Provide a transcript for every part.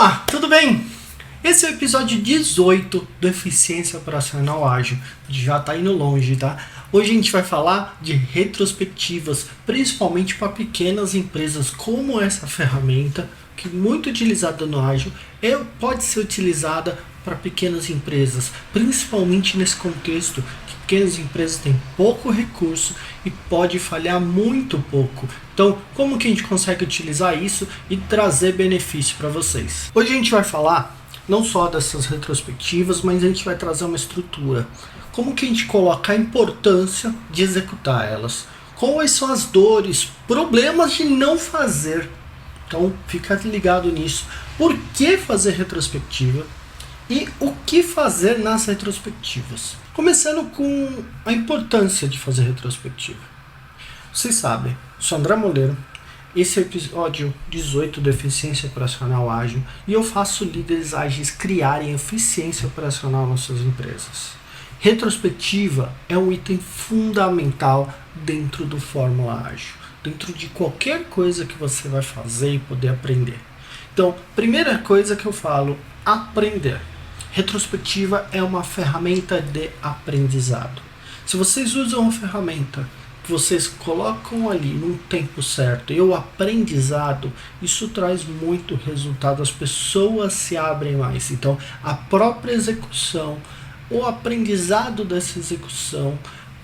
Olá, tudo bem? Esse é o episódio 18 do Eficiência Operacional Ágil. Já tá indo longe, tá? Hoje a gente vai falar de retrospectivas, principalmente para pequenas empresas, como essa ferramenta, que é muito utilizada no Ágil, pode ser utilizada para pequenas empresas, principalmente nesse contexto que pequenas empresas têm pouco recurso e pode falhar muito pouco. Então, como que a gente consegue utilizar isso e trazer benefício para vocês? Hoje a gente vai falar não só dessas retrospectivas, mas a gente vai trazer uma estrutura. Como que a gente coloca a importância de executar elas? Quais são as dores, problemas de não fazer? Então, fica ligado nisso. Por que fazer retrospectiva? E o que fazer nas retrospectivas? Começando com a importância de fazer retrospectiva. Vocês sabem, sou André Moleiro, esse é o episódio 18 da Eficiência Operacional Ágil e eu faço líderes ágeis criarem eficiência operacional nas suas empresas. Retrospectiva é um item fundamental dentro do Fórmula Ágil, dentro de qualquer coisa que você vai fazer e poder aprender. Então, primeira coisa que eu falo, aprender. Retrospectiva é uma ferramenta de aprendizado. Se vocês usam uma ferramenta que vocês colocam ali no tempo certo e o aprendizado, isso traz muito resultado, as pessoas se abrem mais. Então, a própria execução, o aprendizado dessa execução,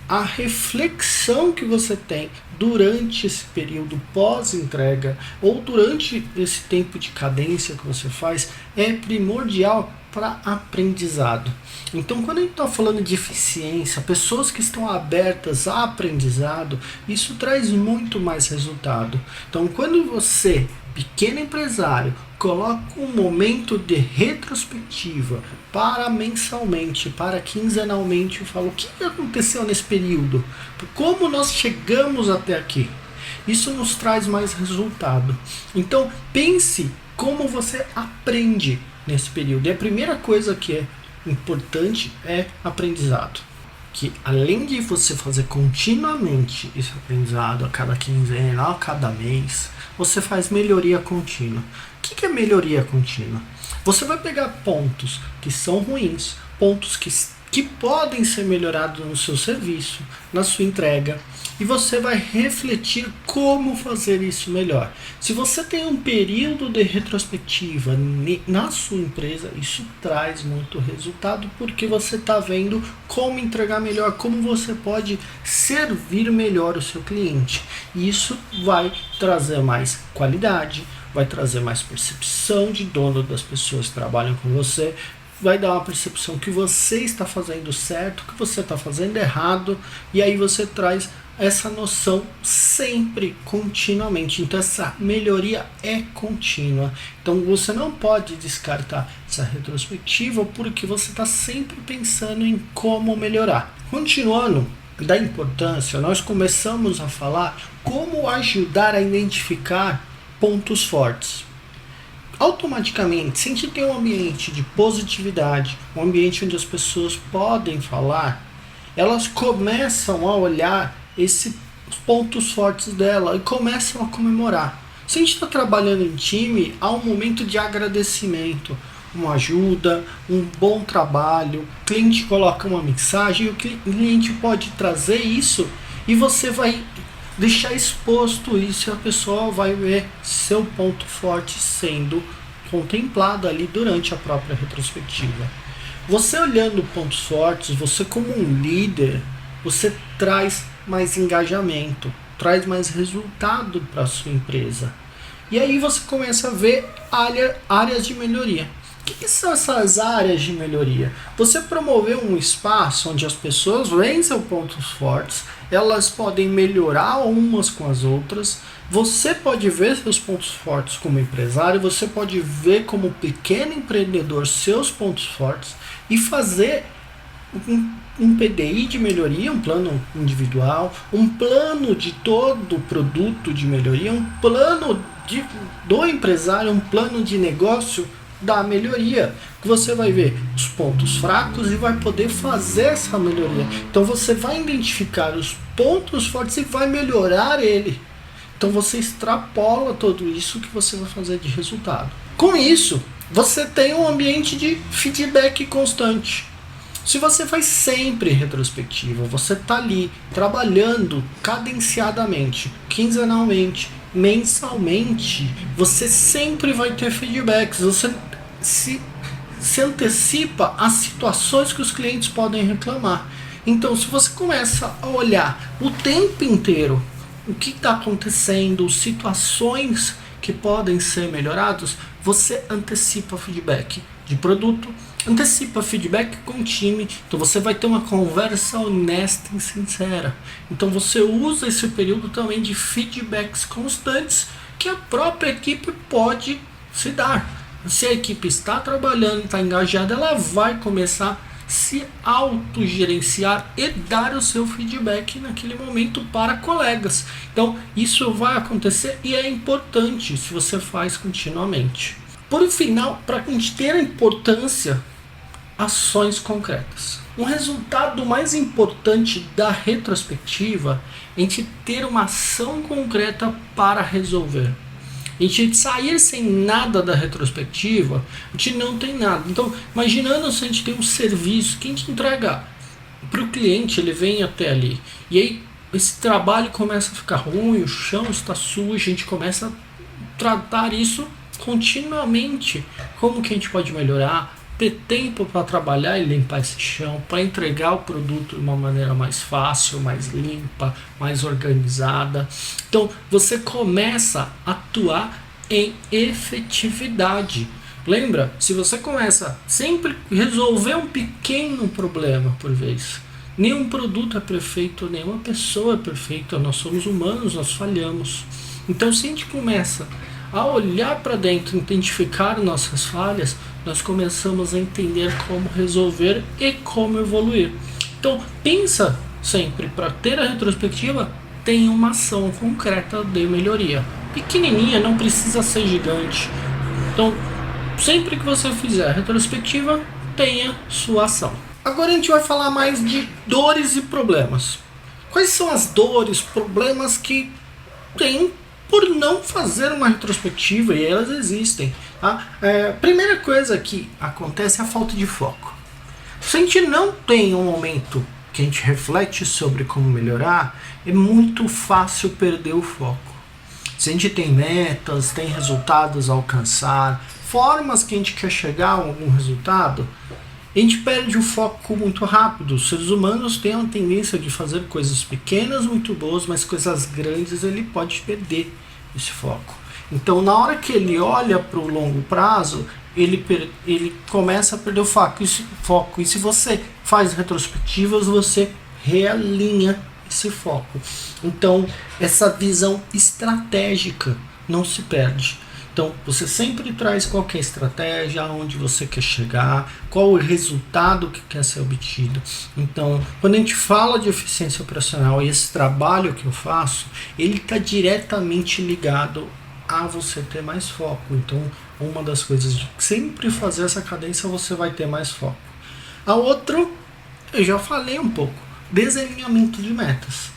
a reflexão que você tem durante esse período pós-entrega ou durante esse tempo de cadência que você faz é primordial para aprendizado. Então, quando a gente está falando de eficiência, pessoas que estão abertas a aprendizado, isso traz muito mais resultado. Então, quando você, pequeno empresário, coloca um momento de retrospectiva para mensalmente, para quinzenalmente, eu falo o que aconteceu nesse período, como nós chegamos até aqui. Isso nos traz mais resultado. Então, pense como você aprende nesse período. E a primeira coisa que é importante é aprendizado. Que além de você fazer continuamente esse aprendizado a cada quinzena, a cada mês, você faz melhoria contínua. O que é melhoria contínua? Você vai pegar pontos que são ruins, pontos que podem ser melhorados no seu serviço, na sua entrega, e você vai refletir como fazer isso melhor. Se você tem um período de retrospectiva na sua empresa, isso traz muito resultado, porque você está vendo como entregar melhor, como você pode servir melhor o seu cliente. E isso vai trazer mais qualidade, vai trazer mais percepção de dono das pessoas que trabalham com você, vai dar uma percepção que você está fazendo certo, que você está fazendo errado, e aí você traz essa noção sempre, continuamente. Então essa melhoria é contínua. Então você não pode descartar essa retrospectiva porque você está sempre pensando em como melhorar. Continuando da importância, nós começamos a falar como ajudar a identificar pontos fortes. Automaticamente, se a gente tem um ambiente de positividade, um ambiente onde as pessoas podem falar, elas começam a olhar esses pontos fortes dela e começam a comemorar. Se a gente está trabalhando em time, há um momento de agradecimento, uma ajuda, um bom trabalho, o cliente coloca uma mensagem e o cliente pode trazer isso e você vai deixar exposto isso e a pessoa vai ver seu ponto forte sendo contemplado ali durante a própria retrospectiva. Você olhando pontos fortes, você como um líder, você traz mais engajamento, traz mais resultado para a sua empresa. E aí você começa a ver áreas de melhoria. O que são essas áreas de melhoria? Você promover um espaço onde as pessoas veem seus pontos fortes, elas podem melhorar umas com as outras, você pode ver seus pontos fortes como empresário, você pode ver como pequeno empreendedor seus pontos fortes e fazer um PDI de melhoria, um plano individual, um plano de todo o produto de melhoria, um plano do empresário, um plano de negócio da melhoria, que você vai ver os pontos fracos e vai poder fazer essa melhoria. Então você vai identificar os pontos fortes e vai melhorar ele. Então você extrapola tudo isso que você vai fazer de resultado. Com isso, você tem um ambiente de feedback constante. Se você faz sempre retrospectiva, você está ali trabalhando cadenciadamente, quinzenalmente, mensalmente, você sempre vai ter feedbacks. Você se antecipa às situações que os clientes podem reclamar. Então, se você começa a olhar o tempo inteiro o que está acontecendo, situações que podem ser melhorados, você antecipa feedback de produto, antecipa feedback com o time, então você vai ter uma conversa honesta e sincera. Então você usa esse período também de feedbacks constantes que a própria equipe pode se dar. Se a equipe está trabalhando, está engajada, ela vai começar a se autogerenciar e dar o seu feedback naquele momento para colegas. Então isso vai acontecer e é importante se você faz continuamente. Por final, para a gente ter a importância, ações concretas. Um resultado mais importante da retrospectiva é a gente ter uma ação concreta para resolver. A gente sair sem nada da retrospectiva, a gente não tem nada. Então, imaginando se a gente tem um serviço que a gente entrega para o cliente, ele vem até ali. E aí, esse trabalho começa a ficar ruim, o chão está sujo, a gente começa a tratar isso continuamente. Como que a gente pode melhorar? Ter tempo para trabalhar e limpar esse chão, para entregar o produto de uma maneira mais fácil, mais limpa, mais organizada. Então você começa a atuar em efetividade. Lembra? Se você começa sempre resolver um pequeno problema por vez. Nenhum produto é perfeito, nenhuma pessoa é perfeita, nós somos humanos, nós falhamos. Então se a gente começa a olhar para dentro, identificar nossas falhas, nós começamos a entender como resolver e como evoluir. Então, pensa sempre, para ter a retrospectiva, tem uma ação concreta de melhoria. Pequenininha, não precisa ser gigante. Então, sempre que você fizer a retrospectiva, tenha sua ação. Agora a gente vai falar mais de dores e problemas. Quais são as dores, problemas que tem por não fazer uma retrospectiva, e elas existem. Tá? Primeira coisa que acontece é a falta de foco. Se a gente não tem um momento que a gente reflete sobre como melhorar, é muito fácil perder o foco. Se a gente tem metas, tem resultados a alcançar, formas que a gente quer chegar a algum resultado, a gente perde o foco muito rápido. Os seres humanos têm uma tendência de fazer coisas pequenas muito boas, mas coisas grandes ele pode perder esse foco. Então na hora que ele olha para o longo prazo, ele começa a perder o foco. E se você faz retrospectivas, você realinha esse foco. Então essa visão estratégica não se perde. Então, você sempre traz qual que é a estratégia, aonde você quer chegar, qual o resultado que quer ser obtido. Então, quando a gente fala de eficiência operacional e esse trabalho que eu faço, ele está diretamente ligado a você ter mais foco. Então, uma das coisas de sempre fazer essa cadência, você vai ter mais foco. A outra, eu já falei um pouco, desalinhamento de metas.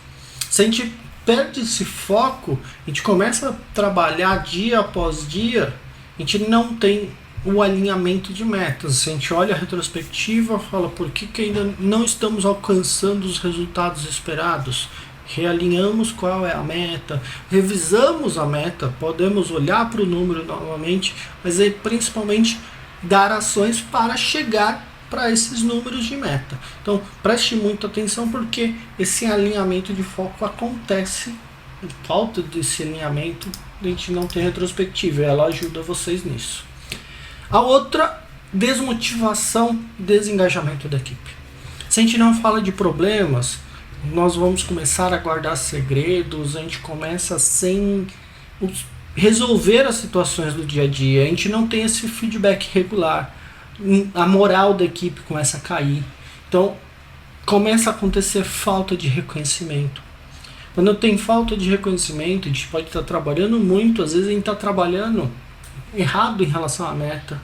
Se a gente perde esse foco, a gente começa a trabalhar dia após dia, a gente não tem o alinhamento de metas. Se a gente olha a retrospectiva, fala por que ainda não estamos alcançando os resultados esperados, realinhamos qual é a meta, revisamos a meta, podemos olhar para o número novamente, mas é principalmente dar ações para chegar para esses números de meta. Então preste muita atenção, porque esse alinhamento de foco acontece. Falta desse alinhamento, a gente não tem retrospectiva, ela ajuda vocês nisso. A outra, desmotivação, desengajamento da equipe. Se a gente não fala de problemas, nós vamos começar a guardar segredos, a gente começa sem resolver as situações do dia a dia, a gente não tem esse feedback regular, a moral da equipe começa a cair. Então começa a acontecer falta de reconhecimento. Quando tem falta de reconhecimento, a gente pode estar trabalhando muito, às vezes a gente está trabalhando errado em relação à meta,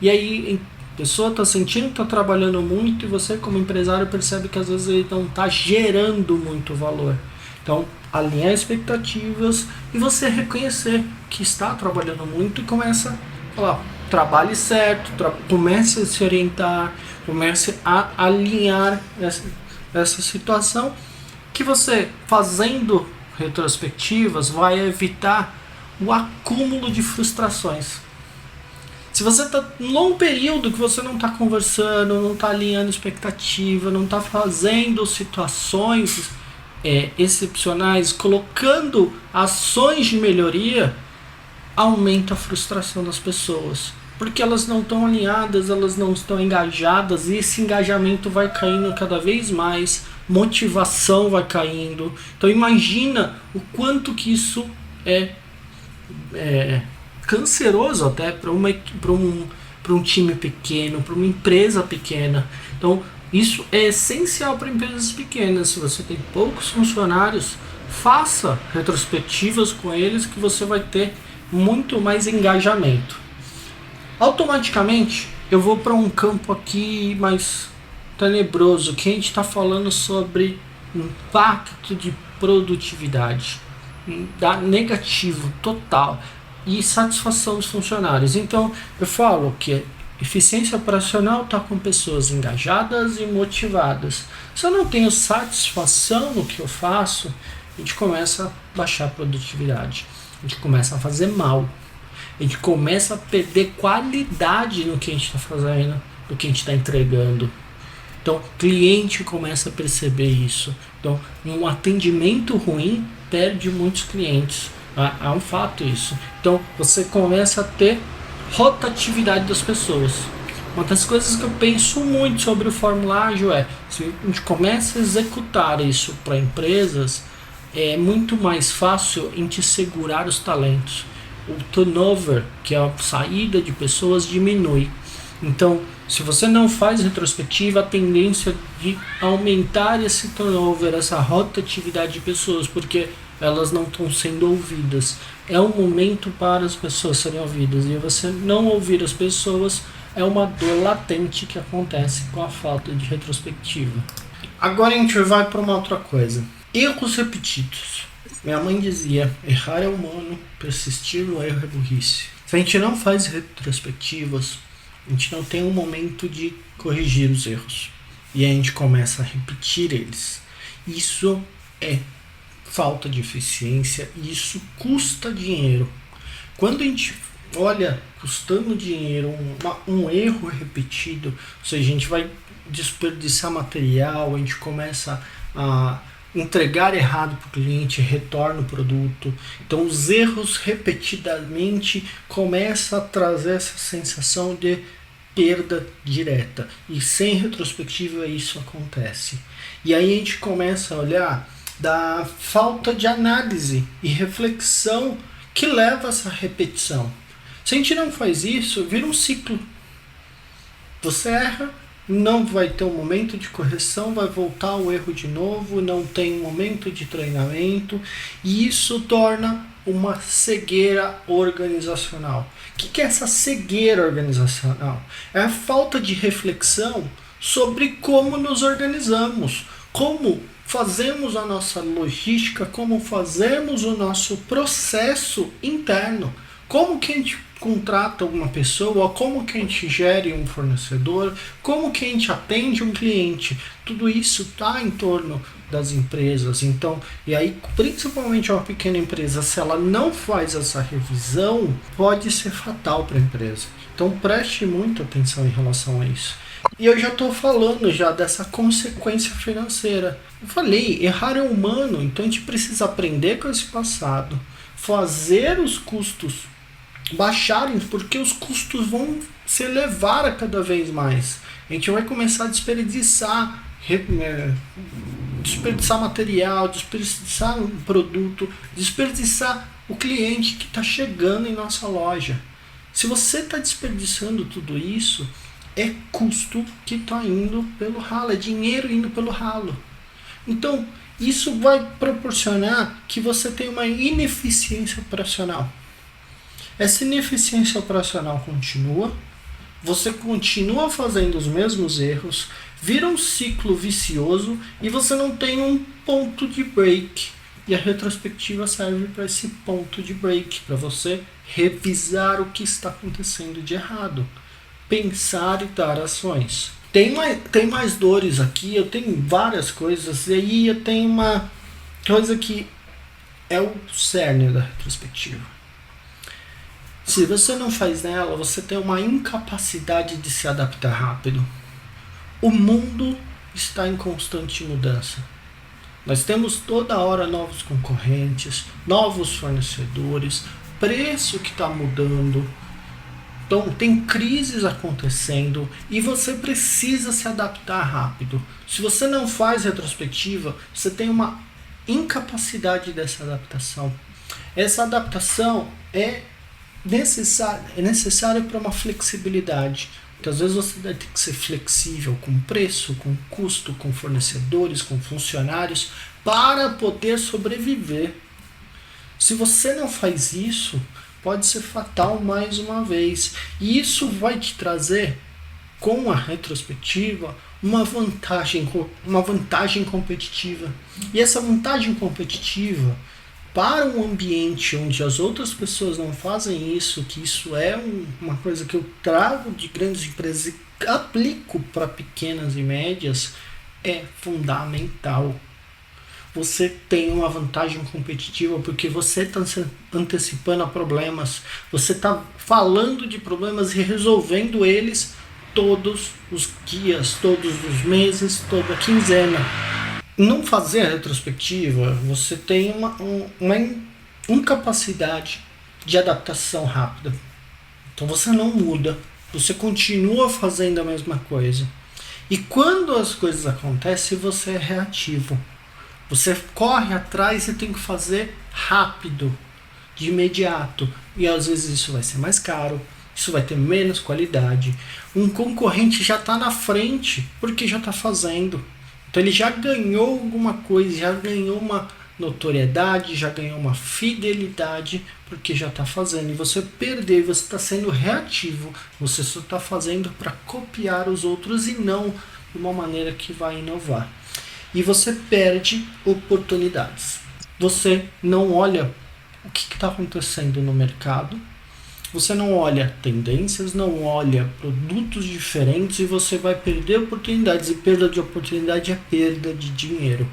e aí a pessoa está sentindo que está trabalhando muito, e você como empresário percebe que às vezes ele não está gerando muito valor. Então alinhar expectativas e você reconhecer que está trabalhando muito e começa a falar: trabalhe certo, comece a se orientar, comece a alinhar essa situação, que você fazendo retrospectivas vai evitar o acúmulo de frustrações. Se você está num longo período que você não está conversando, não está alinhando expectativa, não está fazendo situações excepcionais, colocando ações de melhoria, aumenta a frustração das pessoas. Porque elas não estão alinhadas, elas não estão engajadas, e esse engajamento vai caindo cada vez mais, motivação vai caindo. Então imagina o quanto que isso é canceroso até para um time pequeno, para uma empresa pequena. Então isso é essencial para empresas pequenas. Se você tem poucos funcionários, faça retrospectivas com eles, que você vai ter muito mais engajamento. Automaticamente eu vou para um campo aqui mais tenebroso, que a gente está falando sobre impacto de produtividade, negativo total, e satisfação dos funcionários. Então eu falo que eficiência operacional está com pessoas engajadas e motivadas. Se eu não tenho satisfação no que eu faço, a gente começa a baixar a produtividade, a gente começa a fazer mal, a gente começa a perder qualidade no que a gente está fazendo, no que a gente está entregando. Então, o cliente começa a perceber isso. Então, um atendimento ruim perde muitos clientes. É um fato isso. Então, você começa a ter rotatividade das pessoas. Uma das coisas que eu penso muito sobre o Fórmula Ágil se a gente começa a executar isso para empresas, é muito mais fácil a gente segurar os talentos. O turnover, que é a saída de pessoas, diminui. Então, se você não faz retrospectiva, a tendência de aumentar esse turnover, essa rotatividade de pessoas, porque elas não estão sendo ouvidas. É um momento para as pessoas serem ouvidas, e você não ouvir as pessoas é uma dor latente que acontece com a falta de retrospectiva. Agora a gente vai para uma outra coisa. Erros repetidos. Minha mãe dizia: errar é humano, persistir no erro é burrice. Se a gente não faz retrospectivas, a gente não tem um momento de corrigir os erros, e a gente começa a repetir eles. Isso é falta de eficiência, e isso custa dinheiro. Quando a gente olha custando dinheiro um erro repetido, ou seja, a gente vai desperdiçar material, a gente começa a entregar errado para o cliente, retorna o produto. Então os erros repetidamente começam a trazer essa sensação de perda direta, e sem retrospectiva isso acontece. E aí a gente começa a olhar da falta de análise e reflexão que leva a essa repetição. Se a gente não faz isso, vira um ciclo. Você erra, não vai ter um momento de correção, vai voltar ao erro de novo, não tem um momento de treinamento, e isso torna uma cegueira organizacional. O que é essa cegueira organizacional? É a falta de reflexão sobre como nos organizamos, como fazemos a nossa logística, como fazemos o nosso processo interno, como que a gente contrata uma pessoa, como que a gente gere um fornecedor, como que a gente atende um cliente. Tudo isso está em torno das empresas. Então, e aí principalmente uma pequena empresa, se ela não faz essa revisão, pode ser fatal para a empresa. Então preste muita atenção em relação a isso. E eu já estou falando já dessa consequência financeira. Eu falei, errar é humano, então a gente precisa aprender com esse passado, fazer os custos baixarem, porque os custos vão se elevar a cada vez mais. A gente vai começar a desperdiçar material, desperdiçar um produto, desperdiçar o cliente que está chegando em nossa loja. Se você está desperdiçando tudo isso, é custo que está indo pelo ralo, é dinheiro indo pelo ralo. Então, isso vai proporcionar que você tenha uma ineficiência operacional. Essa ineficiência operacional continua, você continua fazendo os mesmos erros, vira um ciclo vicioso e você não tem um ponto de break. E a retrospectiva serve para esse ponto de break, para você revisar o que está acontecendo de errado, pensar e dar ações. Tem mais dores aqui, eu tenho várias coisas, e aí eu tenho uma coisa que é o cerne da retrospectiva. Se você não faz nela, você tem uma incapacidade de se adaptar rápido. O mundo está em constante mudança. Nós temos toda hora novos concorrentes, novos fornecedores, preço que está mudando. Então, tem crises acontecendo e você precisa se adaptar rápido. Se você não faz retrospectiva, você tem uma incapacidade dessa adaptação. Essa adaptação é necessária para uma flexibilidade. Então, às vezes você vai ter que ser flexível com preço, com custo, com fornecedores, com funcionários, para poder sobreviver. Se você não faz isso, pode ser fatal mais uma vez. E isso vai te trazer, com a retrospectiva, uma vantagem competitiva. E essa vantagem competitiva, para um ambiente onde as outras pessoas não fazem isso, que isso é uma coisa que eu trago de grandes empresas e aplico para pequenas e médias, é fundamental. Você tem uma vantagem competitiva porque você está se antecipando a problemas, você está falando de problemas e resolvendo eles todos os dias, todos os meses, toda quinzena. Não fazer a retrospectiva, você tem uma incapacidade de adaptação rápida. Então você não muda, você continua fazendo a mesma coisa. E quando as coisas acontecem, você é reativo. Você corre atrás e tem que fazer rápido, de imediato. E às vezes isso vai ser mais caro, isso vai ter menos qualidade. Um concorrente já está na frente porque já está fazendo. Então ele já ganhou alguma coisa, já ganhou uma notoriedade, já ganhou uma fidelidade, porque já está fazendo. E você perdeu, você está sendo reativo, você só está fazendo para copiar os outros e não de uma maneira que vai inovar. E você perde oportunidades. Você não olha o que está acontecendo no mercado, você não olha tendências, não olha produtos diferentes e você vai perder oportunidades. E perda de oportunidade é perda de dinheiro.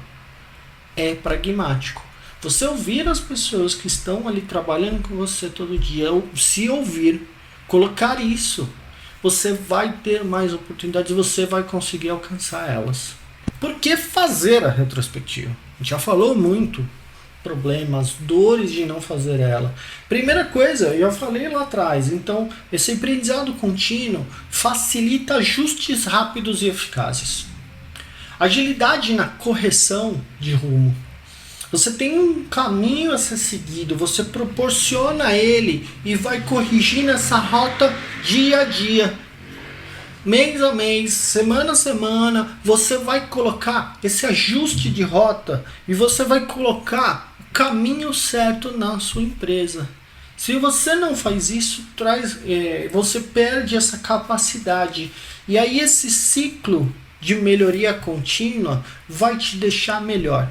É pragmático. Você ouvir as pessoas que estão ali trabalhando com você todo dia, se ouvir, colocar isso, você vai ter mais oportunidades, você vai conseguir alcançar elas. Por que fazer a retrospectiva? A gente já falou muito. Problemas, dores de não fazer ela. Primeira coisa, eu já falei lá atrás, então esse aprendizado contínuo facilita ajustes rápidos e eficazes. Agilidade na correção de rumo. Você tem um caminho a ser seguido, você proporciona ele e vai corrigindo essa rota dia a dia. Mês a mês, semana a semana, você vai colocar esse ajuste de rota e você vai colocar o caminho certo na sua empresa. Se você não faz isso, você perde essa capacidade. E aí esse ciclo de melhoria contínua vai te deixar melhor.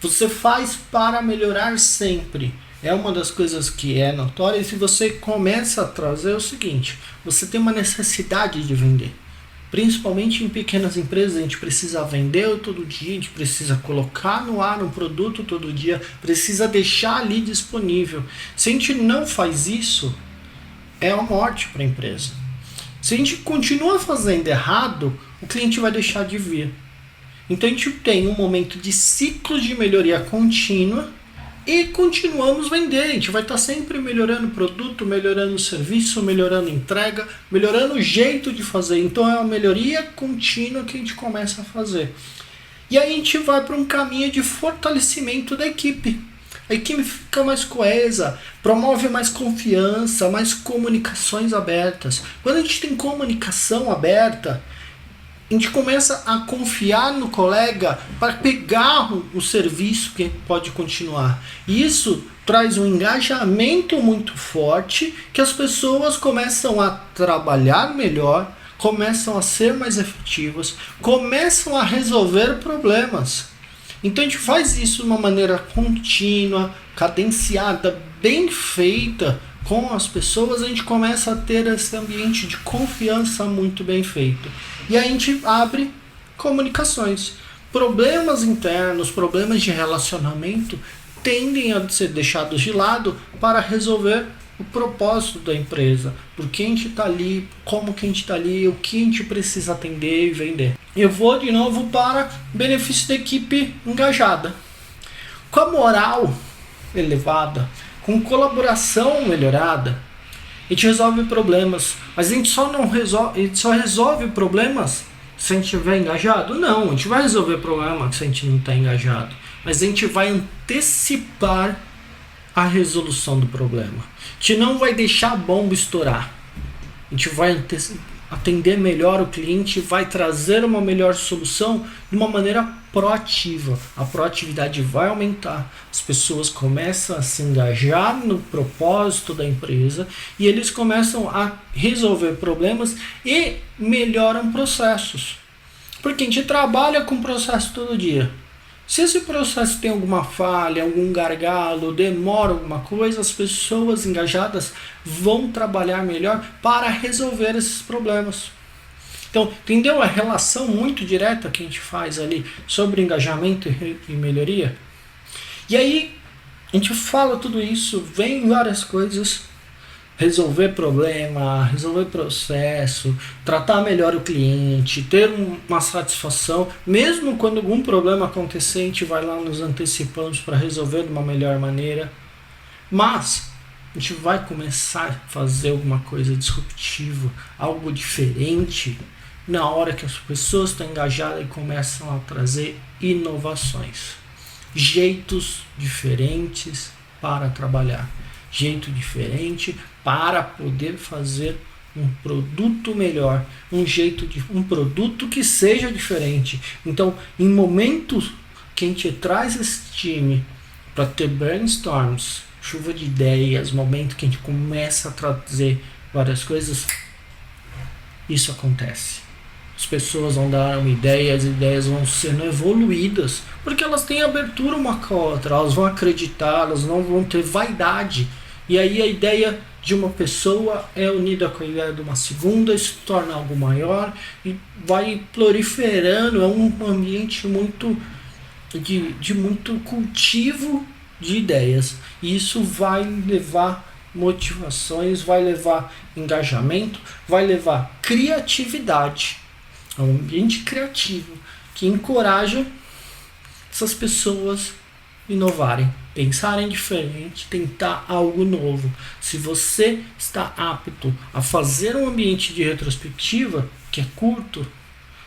Você faz para melhorar sempre. É uma das coisas que é notória. E se você começa a trazer o seguinte, você tem uma necessidade de vender. Principalmente em pequenas empresas, a gente precisa vender todo dia, a gente precisa colocar no ar um produto todo dia, precisa deixar ali disponível. Se a gente não faz isso, é uma morte para a empresa. Se a gente continua fazendo errado, o cliente vai deixar de vir. Então a gente tem um momento de ciclo de melhoria contínua e continuamos vendendo. A gente vai estar sempre melhorando o produto, melhorando o serviço, melhorando a entrega, melhorando o jeito de fazer. Então é uma melhoria contínua que a gente começa a fazer. E aí a gente vai para um caminho de fortalecimento da equipe. A equipe fica mais coesa, promove mais confiança, mais comunicações abertas. Quando a gente tem comunicação aberta, a gente começa a confiar no colega para pegar o serviço que pode continuar. E isso traz um engajamento muito forte, que as pessoas começam a trabalhar melhor, começam a ser mais efetivas, começam a resolver problemas. Então a gente faz isso de uma maneira contínua, cadenciada, bem feita com as pessoas, a gente começa a ter esse ambiente de confiança muito bem feito. E aí a gente abre comunicações. Problemas internos, problemas de relacionamento tendem a ser deixados de lado para resolver o propósito da empresa, por que a gente está ali, como que a gente está ali, o que a gente precisa atender e vender. Eu vou de novo para benefício da equipe engajada. Com a moral elevada, com colaboração melhorada, a gente resolve problemas, mas a gente só resolve problemas se a gente estiver engajado? Não, a gente vai resolver problema se a gente não está engajado, mas a gente vai antecipar a resolução do problema. A gente não vai deixar a bomba estourar. A gente vai atender melhor o cliente, vai trazer uma melhor solução de uma maneira proativa. A proatividade vai aumentar. As pessoas começam a se engajar no propósito da empresa e eles começam a resolver problemas e melhoram processos. Porque a gente trabalha com processo todo dia. Se esse processo tem alguma falha, algum gargalo, demora alguma coisa, as pessoas engajadas vão trabalhar melhor para resolver esses problemas. Então, entendeu a relação muito direta que a gente faz ali sobre engajamento e melhoria? E aí, a gente fala tudo isso, vem várias coisas, resolver problema, resolver processo, tratar melhor o cliente, ter uma satisfação, mesmo quando algum problema acontecer, a gente vai lá nos antecipamos para resolver de uma melhor maneira, mas a gente vai começar a fazer alguma coisa disruptiva, algo diferente, na hora que as pessoas estão engajadas e começam a trazer inovações, jeitos diferentes para trabalhar, jeito diferente para poder fazer um produto melhor, um produto que seja diferente. Então, em momentos que a gente traz esse time para ter brainstorms, chuva de ideias, momentos que a gente começa a trazer várias coisas, isso acontece. As pessoas vão dar uma ideia, as ideias vão sendo evoluídas, porque elas têm abertura uma com a outra, elas vão acreditar, elas não vão ter vaidade. E aí a ideia de uma pessoa é unida com a ideia de uma segunda, se torna algo maior e vai proliferando. É um ambiente muito de muito cultivo de ideias. E isso vai levar motivações, vai levar engajamento, vai levar criatividade. É um ambiente criativo que encoraja essas pessoas inovarem, pensarem diferente, tentar algo novo. Se você está apto a fazer um ambiente de retrospectiva, que é curto,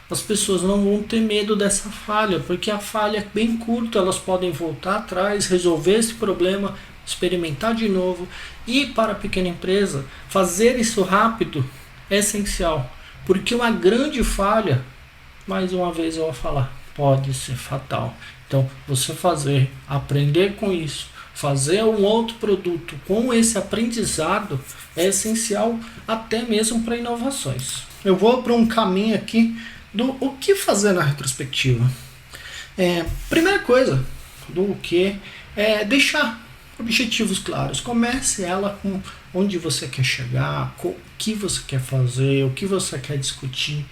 as pessoas não vão ter medo dessa falha, porque a falha é bem curta, elas podem voltar atrás, resolver esse problema, experimentar de novo. E para a pequena empresa, fazer isso rápido é essencial, porque uma grande falha, mais uma vez eu vou falar, pode ser fatal. Então, você aprender com isso, fazer um outro produto com esse aprendizado é essencial até mesmo para inovações. Eu vou para um caminho aqui do o que fazer na retrospectiva. Primeira coisa do que é deixar objetivos claros. Comece ela com onde você quer chegar, com o que você quer fazer, o que você quer discutir.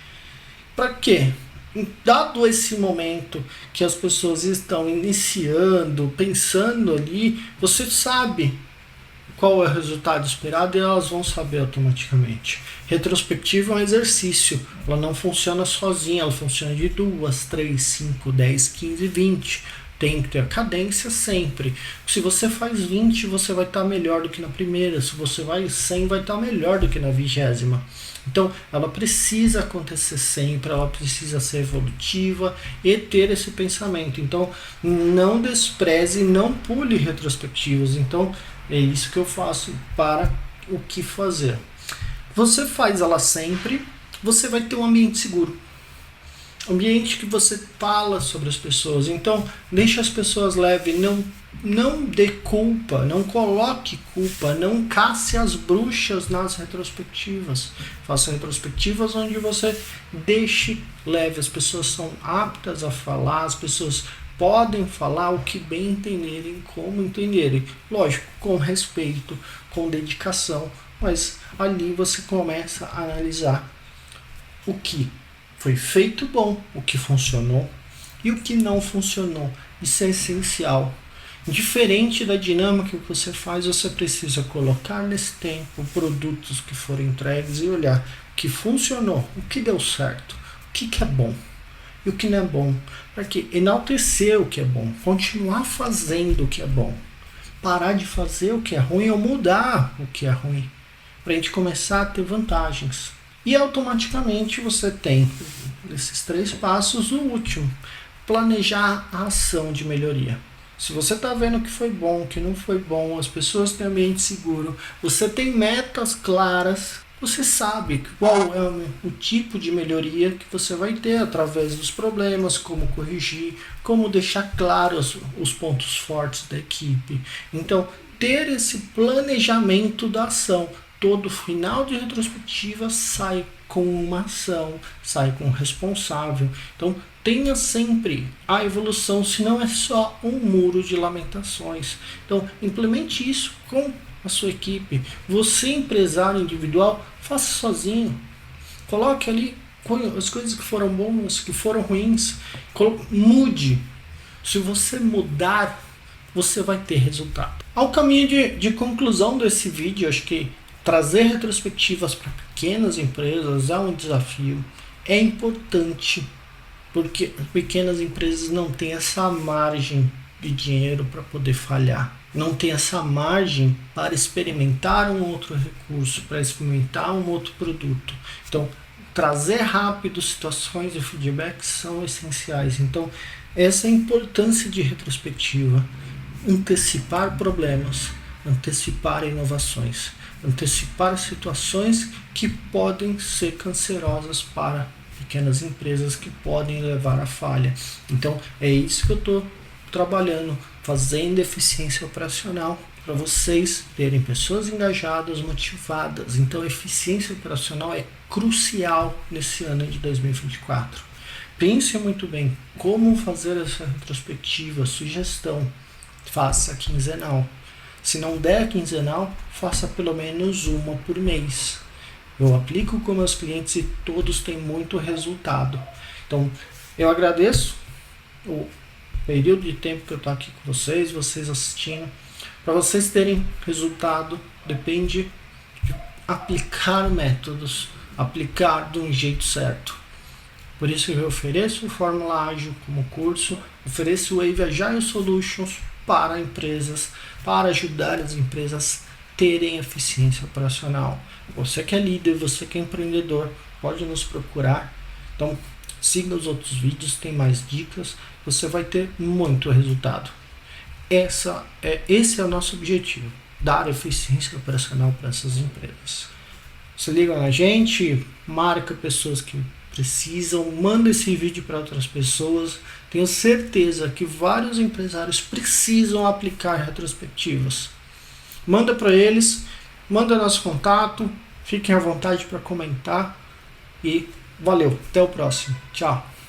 Para quê? Dado esse momento que as pessoas estão iniciando, pensando ali, você sabe qual é o resultado esperado e elas vão saber automaticamente. Retrospectiva é um exercício, ela não funciona sozinha, ela funciona de 2, 3, 5, 10, 15, 20. Tem que ter a cadência sempre. Se você faz 20, você vai estar melhor do que na primeira. Se você vai 100, vai estar melhor do que na 20ª. Então, ela precisa acontecer sempre, ela precisa ser evolutiva e ter esse pensamento. Então, não despreze, não pule retrospectivas. Então, é isso que eu faço para o que fazer. Você faz ela sempre, você vai ter um ambiente seguro. Ambiente que você fala sobre as pessoas. Então, deixe as pessoas leves, não dê culpa, não coloque culpa, não casse as bruxas nas retrospectivas. Faça retrospectivas onde você deixe leve. As pessoas são aptas a falar, as pessoas podem falar o que bem entenderem, como entenderem. Lógico, com respeito, com dedicação, mas ali você começa a analisar o que foi feito bom, o que funcionou e o que não funcionou. Isso é essencial. Diferente da dinâmica que você faz, você precisa colocar nesse tempo produtos que foram entregues e olhar o que funcionou, o que deu certo, o que é bom e o que não é bom. Para que enaltecer o que é bom, continuar fazendo o que é bom, parar de fazer o que é ruim ou mudar o que é ruim, para a gente começar a ter vantagens. E automaticamente você tem, nesses 3 passos, o último, planejar a ação de melhoria. Se você está vendo que foi bom, que não foi bom, as pessoas têm ambiente seguro, você tem metas claras, você sabe qual é o tipo de melhoria que você vai ter através dos problemas, como corrigir, como deixar claros os pontos fortes da equipe. Então, ter esse planejamento da ação. Todo final de retrospectiva sai com uma ação, sai com um responsável. Então, tenha sempre a evolução, senão é só um muro de lamentações. Então, implemente isso com a sua equipe. Você, empresário individual, faça sozinho. Coloque ali as coisas que foram boas, que foram ruins. Mude. Se você mudar, você vai ter resultado. Ao caminho de conclusão desse vídeo, acho que trazer retrospectivas para pequenas empresas é um desafio. É importante, porque pequenas empresas não têm essa margem de dinheiro para poder falhar. Não tem essa margem para experimentar um outro recurso, para experimentar um outro produto. Então, trazer rápido situações de feedback são essenciais. Então, essa é a importância de retrospectiva. Antecipar problemas, antecipar inovações, antecipar situações que podem ser cancerosas para pequenas empresas, que podem levar à falha. Então, é isso que eu estou trabalhando, fazendo eficiência operacional para vocês terem pessoas engajadas, motivadas. Então, eficiência operacional é crucial nesse ano de 2024. Pense muito bem como fazer essa retrospectiva, sugestão. Faça quinzenal. Se não der quinzenal, faça pelo menos uma por mês. Eu aplico com meus clientes e todos têm muito resultado. Então, eu agradeço o período de tempo que eu estou aqui com vocês assistindo. Para vocês terem resultado, depende de aplicar métodos, aplicar de um jeito certo. Por isso eu ofereço o Fórmula Ágil como curso, ofereço o Wave Agile Solutions para empresas, para ajudar as empresas a terem eficiência operacional. Você que é líder, você que é empreendedor, pode nos procurar. Então, siga os outros vídeos, tem mais dicas, você vai ter muito resultado. Esse é o nosso objetivo, dar eficiência operacional para essas empresas. Se liga na gente, marca pessoas que precisam, manda esse vídeo para outras pessoas. Tenho certeza que vários empresários precisam aplicar retrospectivas. Manda para eles, manda nosso contato, fiquem à vontade para comentar e valeu, até o próximo, tchau.